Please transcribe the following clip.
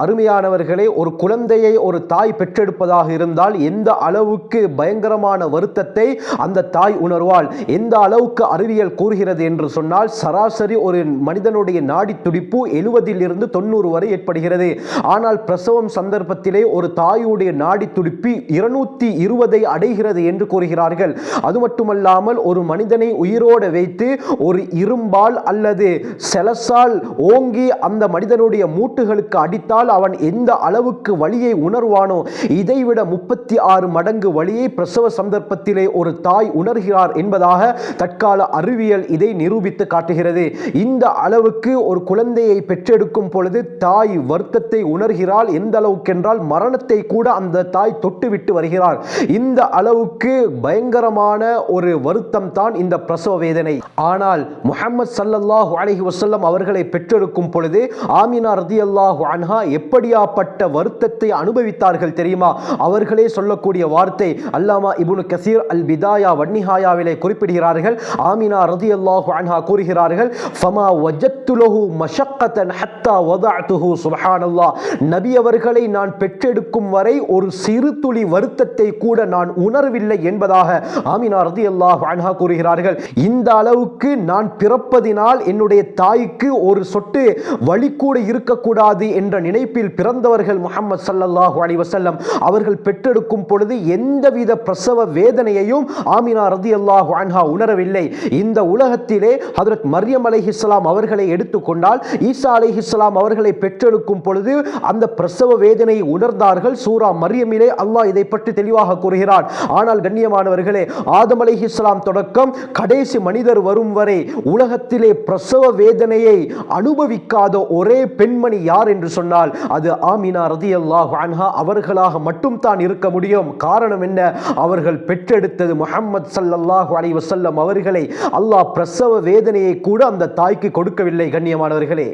அருமையானவர்களே, ஒரு குழந்தையை ஒரு தாய் பெற்றெடுப்பதாக இருந்தால் எந்த அளவுக்கு பயங்கரமான வருத்தத்தை அந்த தாய் உணர்வாள். எந்த அளவுக்கு அறிவியல் கூறுகிறது என்று சொன்னால், சராசரி ஒரு மனிதனுடைய நாடி துடிப்பு 70 to 90 வரை ஏற்படுகிறது. ஆனால் பிரசவம் சந்தர்ப்பத்திலே ஒரு தாயுடைய நாடி துடிப்பு 220 அடைகிறது என்று கூறுகிறார்கள். அது மட்டுமல்லாமல் ஒரு மனிதனை உயிரோடு வைத்து ஒரு இரும்பால் அல்லது செலசால் ஓங்கி அந்த மனிதனுடைய மூட்டுகளுக்கு அடித்தால் அவன் எந்த அளவுக்கு வலியை உணர்வானோ, இதைவிட 36 மடங்கு வலியை பிரசவ சந்தர்ப்பத்திலே ஒரு தாய் உணர்கிறார் என்பதாக தற்கால அறிவியல் இதை நிரூபித்து காட்டுகிறது. இந்த அளவுக்கு ஒரு குழந்தையை பெற்றெடுக்கும் பொழுது தாய் வருத்தத்தை உணர்கிறாள். எந்த அளவுக்கு என்றால் மரணத்தை கூட அந்த தாய் தொட்டுவிட்டு வருகிறார். இந்த அளவுக்கு பயங்கரமான ஒரு வருத்தம் தான் இந்த பிரசவ வேதனை. ஆனால் முஹம்மது ஸல்லல்லாஹு அலைஹி வஸல்லம் அவர்களை பெற்றெடுக்கும் பொழுது ஆமினா ரலியல்லாஹு அன்ஹா எப்படியாப்பட்ட வருத்தத்தை அனுபவித்தார்கள் தெரியுமா? அவர்களே சொல்லக்கூடிய வார்த்தை அல்லாமா இப்னு கஸீர் அல் பிதாயா வன்னிஹாயாவிலே குறிப்பிடுகிறார்கள். ஆமினா ரலியல்லாஹு அன்ஹா கூறுகிறார்கள், ஃபமா வஜத்து லஹு மஷக்கத்தன் ஹத்தா வதஅதுஹு. சுப்ஹானல்லாஹ், நபி அவர்களை நான் பெற்றெடுக்கும் வரை ஒரு சிறு துளி வருத்தத்தை கூட நான் உணரவில்லை என்பதாக ஆமினா ரலியல்லாஹு அன்ஹா கூறுகிறார்கள். இந்த அளவுக்கு நான் பிறப்பதினால் என்னுடைய தாய்க்கு ஒரு சொட்டு வலி கூட இருக்கக்கூடாது என்ற நினைப்பில் பிறந்தவர்கள் முஹம்மது ஸல்லல்லாஹு அலைஹி வஸல்லம் அவர்கள் பெற்றெடுக்கும் பொழுது எந்தவித பிரசவ வேதனையையும் ஆமினா ரலியல்லாஹு அன்ஹா உணரவில்லை. இந்த உலகத்திலே ஹஜ்ரத் மர்யம் அலைஹிஸ்ஸலாம் அவர்களை எடுத்துக்கொண்டால், ஈசா அலைஹிஸ்ஸலாம் அவர்களை பெற்றெடுக்கும் பொழுது அந்த பிரசவ வேதனையை உணர்ந்தார்கள். சூரா மர்யமிலே அல்லாஹ் இதை பற்றி தெளிவாக கூறுகிறார். ஆனால் கண்ணியமானவர்களே, ஆதம் அலைஹிஸ்ஸலாம் தொடக்கம் கடைசி மனிதர் வரும் வரை உலகத்திலே பிரசவ வேதனையை அனுபவிக்காத ஒரே பெண்மணி யார் என்று சொன்னால் அது ஆமினா ரலியல்லாஹு அன்ஹா அவர்களாக மட்டும் தான் இருக்க முடியும். காரணம் என்ன? அவர்கள் பெற்றெடுத்தது முஹம்மது ஸல்லல்லாஹு அலைஹி வஸல்லம் அவர்களை. அல்லாஹ் பிரசவ வேதனையை கூட அந்த தாய்க்கு கொடுக்கவில்லை. கண்ணியமானவர்களே,